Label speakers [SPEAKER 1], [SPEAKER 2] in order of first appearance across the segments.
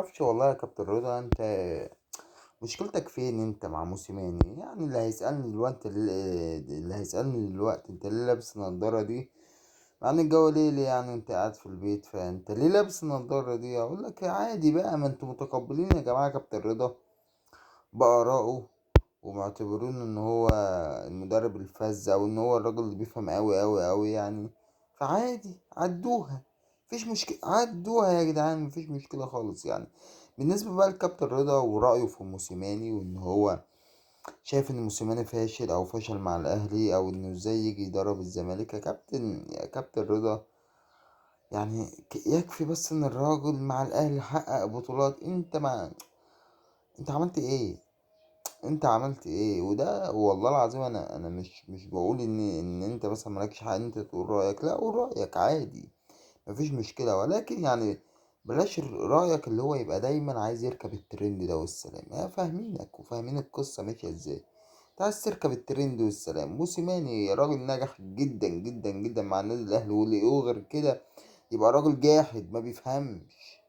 [SPEAKER 1] معرفش والله يا كابتن رضا، انت مشكلتك فين انت مع موسيماني؟ يعني اللي هيسألني دلوقتي انت ليه لابس النضارة دي؟ مع ان الجو ليل يعني انت قاعد في البيت، فانت ليه لابس النضارة دي؟ اقول لك عادي بقى، ما انتوا متقبلين يا جماعة كابتن رضا بآرائه، ومعتبرين ان هو المدرب الفذ، او ان هو الراجل اللي بيفهم قوي قوي قوي يعني. فعادي عدوها، مفيش مشكلة، عدوها يا جدعان، مفيش مشكلة خالص يعني. بالنسبة بقى لكابتن رضا ورأيه في موسيماني، وان هو شايف ان موسيماني فاشل او فشل مع الاهلي، او انه ازاي يجي يدرب الزمالك. يا كابتن رضا، يعني يكفي بس ان الراجل مع الاهلي حقق بطولات. انت عملت ايه؟ انت عملت ايه؟ وده والله العظيم، انا مش بقول ان انت مثلا مالكش حق ان انت تقول رايك، لا قول رايك عادي، مفيش مشكله. ولكن يعني بلاش رايك اللي هو يبقى دايما عايز يركب الترند ده والسلام. فاهمينك وفاهمين القصه ماشيه ازاي. انت عايز تركب الترند والسلام. موسيماني راجل ناجح جدا جدا جدا مع النادي الاهلي، واللي يقول غير كده يبقى راجل جاحد ما بيفهمش.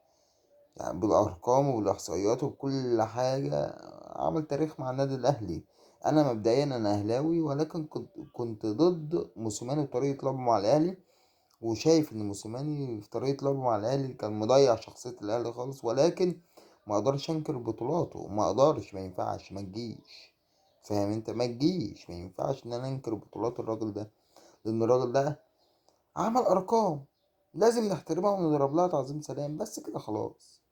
[SPEAKER 1] يعني بالارقام وبالاحصائيات وبكل حاجه عمل تاريخ مع النادي الاهلي. انا مبدئيا انا اهلاوي، ولكن كنت ضد موسيماني وطريقه لعبه مع الاهلي، وشايف ان موسيماني في طريقه لعبه مع الاهلي كان مضيع شخصيه الاهلي خالص. ولكن ما اقدرش انكر بطولاته، ما اقدرش، ما ينفعش، ما تجيش. فاهم انت؟ ما تجيش، ما ينفعش ان انا انكر بطولات الراجل ده، لان الراجل ده عمل ارقام لازم نحترمها ونضرب لها تعظيم سلام. بس كده خلاص.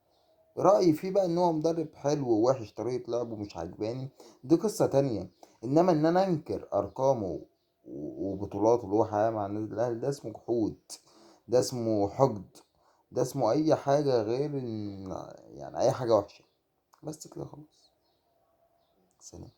[SPEAKER 1] رأيي فيه بقى ان هو مدرب حلو ووحش، طريقة لعبه مش عجباني، دي قصة تانية. انما ان انا انكر ارقامه وبطولاته اللي هو حققها مع النادي الاهلي، ده اسمه جحود، ده اسمه حقد، ده اسمه اي حاجة غير ان يعني اي حاجة وحشة. بس كده خلاص. سلام.